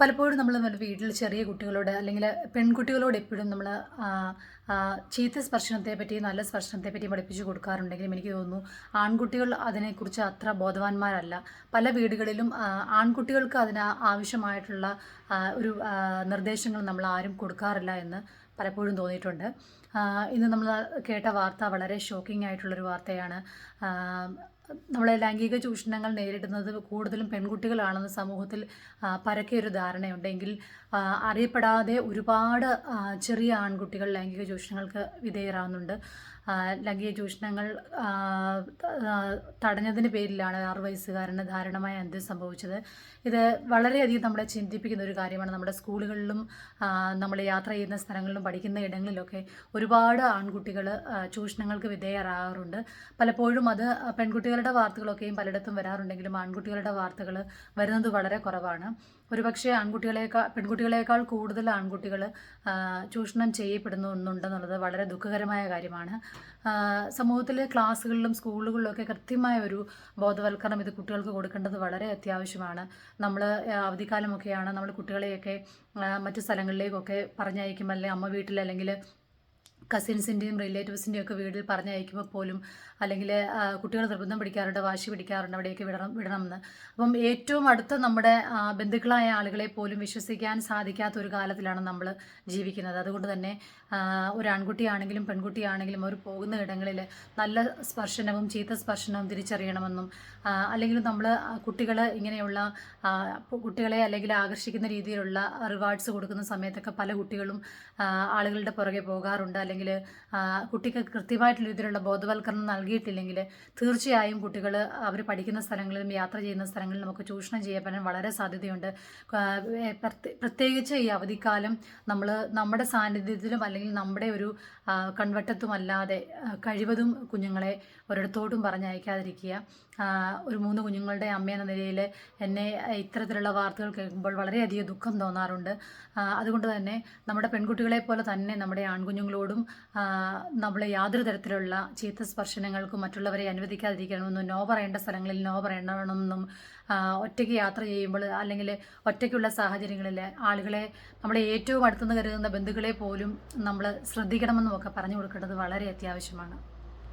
പലപ്പോഴും നമ്മൾ വീട്ടിൽ ചെറിയ കുട്ടികളോട് അല്ലെങ്കിൽ പെൺകുട്ടികളോട് എപ്പോഴും നമ്മൾ ചീത്ത സ്പർശനത്തെ പറ്റി നല്ല സ്പർശനത്തെ പറ്റി പഠിപ്പിച്ചു കൊടുക്കാറുണ്ടെങ്കിലും എനിക്ക് തോന്നുന്നു ആൺകുട്ടികൾ അതിനെക്കുറിച്ച് അത്ര ബോധവാന്മാരല്ല. പല വീടുകളിലും ആൺകുട്ടികൾക്ക് അതിന് ആവശ്യമായിട്ടുള്ള ഒരു നിർദ്ദേശങ്ങൾ നമ്മൾ ആരും കൊടുക്കാറില്ല എന്ന് പലപ്പോഴും തോന്നിയിട്ടുണ്ട്. ഇന്ന് നമ്മൾ കേട്ട വാർത്ത വളരെ ഷോക്കിംഗ് ആയിട്ടുള്ളൊരു വാർത്തയാണ്. നമ്മളെ ലൈംഗിക ചൂഷണങ്ങൾ നേരിടുന്നത് കൂടുതലും പെൺകുട്ടികളാണെന്ന് സമൂഹത്തിൽ പരക്കെയൊരു ധാരണയുണ്ടെങ്കിൽ അറിയപ്പെടാതെ ഒരുപാട് ചെറിയ ആൺകുട്ടികൾ ലൈംഗിക ചൂഷണങ്ങൾക്ക് വിധേയരാകുന്നുണ്ട്. ലൈംഗിക ചൂഷണങ്ങൾ തടഞ്ഞതിന് പേരിലാണ് 6 വയസ്സുകാരന് ദാരുണമായ അന്ത്യം സംഭവിച്ചത്. ഇത് വളരെയധികം നമ്മളെ ചിന്തിപ്പിക്കുന്ന ഒരു കാര്യമാണ്. നമ്മുടെ സ്കൂളുകളിലും നമ്മൾ യാത്ര ചെയ്യുന്ന സ്ഥലങ്ങളിലും പഠിക്കുന്ന ഇടങ്ങളിലൊക്കെ ഒരുപാട് ആൺകുട്ടികൾ ചൂഷണങ്ങൾക്ക് വിധേയരാകാറുണ്ട്. പലപ്പോഴും അത് പെൺകുട്ടികളുടെ വാർത്തകളൊക്കെയും പലയിടത്തും വരാറുണ്ടെങ്കിലും ആൺകുട്ടികളുടെ വാർത്തകൾ വരുന്നത് വളരെ കുറവാണ്. ഒരുപക്ഷെ പെൺകുട്ടികളെക്കാൾ കൂടുതൽ ആൺകുട്ടികൾ ചൂഷണം ചെയ്യപ്പെടുന്നുണ്ടെന്നുള്ളത് വളരെ ദുഃഖകരമായ കാര്യമാണ്. സമൂഹത്തിലെ ക്ലാസ്സുകളിലും സ്കൂളുകളിലൊക്കെ കൃത്യമായ ഒരു ബോധവൽക്കരണം ഇത് കുട്ടികൾക്ക് കൊടുക്കേണ്ടത് വളരെ അത്യാവശ്യമാണ്. നമ്മൾ അവധിക്കാലമൊക്കെയാണ് നമ്മൾ കുട്ടികളെയൊക്കെ മറ്റു സ്ഥലങ്ങളിലേക്കൊക്കെ പറഞ്ഞയക്കും, അല്ലെങ്കിൽ അമ്മ വീട്ടിൽ അല്ലെങ്കിൽ കസിൻസിൻ്റെയും റിലേറ്റീവ്സിൻ്റെയും ഒക്കെ വീട്ടിൽ പറഞ്ഞയക്കുമ്പോൾ പോലും അല്ലെങ്കിൽ കുട്ടികൾ നിർബന്ധം പിടിക്കാറുണ്ട്, വാശി പിടിക്കാറുണ്ട് അവിടെയൊക്കെ വിടണമെന്ന്. അപ്പം ഏറ്റവും അടുത്ത നമ്മുടെ ബന്ധുക്കളായ ആളുകളെ പോലും വിശ്വസിക്കാൻ സാധിക്കാത്ത ഒരു കാലത്തിലാണ് നമ്മൾ ജീവിക്കുന്നത്. അതുകൊണ്ട് തന്നെ ഒരു ആൺകുട്ടിയാണെങ്കിലും പെൺകുട്ടിയാണെങ്കിലും അവർ പോകുന്ന ഇടങ്ങളിൽ നല്ല സ്പർശനവും ചീത്ത സ്പർശനവും തിരിച്ചറിയണമെന്നും അല്ലെങ്കിൽ നമ്മൾ ഇങ്ങനെയുള്ള കുട്ടികളെ അല്ലെങ്കിൽ ആകർഷിക്കുന്ന രീതിയിലുള്ള റിവാർഡ്സ് കൊടുക്കുന്ന സമയത്തൊക്കെ പല കുട്ടികളും ആളുകളുടെ പുറകെ പോകാറുണ്ട്. അല്ലെങ്കിൽ കുട്ടിക്ക് കൃത്യമായിട്ടുള്ള രീതിയിലുള്ള ബോധവൽക്കരണം നൽകിയിട്ടില്ലെങ്കിൽ തീർച്ചയായും കുട്ടികൾ അവർ പഠിക്കുന്ന സ്ഥലങ്ങളിലും യാത്ര ചെയ്യുന്ന സ്ഥലങ്ങളിലും ഒക്കെ ചൂഷണം ചെയ്യപ്പെടാൻ വളരെ സാധ്യതയുണ്ട്. പ്രത്യേകിച്ച് ഈ അവധിക്കാലം നമ്മൾ നമ്മുടെ സാന്നിധ്യത്തിലും അല്ലെങ്കിൽ നമ്മുടെ ഒരു കൺവട്ടത്തുമല്ലാതെ കഴിവതും കുഞ്ഞുങ്ങളെ ഒരിടത്തോട്ടും പറഞ്ഞയക്കാതിരിക്കുക. ഒരു 3 കുഞ്ഞുങ്ങളുടെ അമ്മയെന്ന നിലയിൽ എന്നെ ഇത്തരത്തിലുള്ള വാർത്തകൾ കേൾക്കുമ്പോൾ വളരെയധികം ദുഃഖം തോന്നാറുണ്ട്. അതുകൊണ്ട് തന്നെ നമ്മുടെ പെൺകുട്ടികളെ പോലെ തന്നെ നമ്മുടെ ആൺകുഞ്ഞുങ്ങളോടും നമ്മൾ യാതൊരു തരത്തിലുള്ള ചീത്ത സ്പർശനങ്ങൾക്കും മറ്റുള്ളവരെ അനുവദിക്കാതിരിക്കണമെന്നും നോ പറയേണ്ട സ്ഥലങ്ങളിൽ നോ പറയണമെന്നും ഒറ്റയ്ക്ക് യാത്ര ചെയ്യുമ്പോൾ അല്ലെങ്കിൽ ഒറ്റയ്ക്കുള്ള സാഹചര്യങ്ങളിൽ ആളുകളെ നമ്മളെ ഏറ്റവും അടുത്തുനിന്ന് കരുതുന്ന ബന്ധുക്കളെ പോലും നമ്മൾ ശ്രദ്ധിക്കണമെന്നും ഒക്കെ പറഞ്ഞു കൊടുക്കേണ്ടത് വളരെ അത്യാവശ്യമാണ്.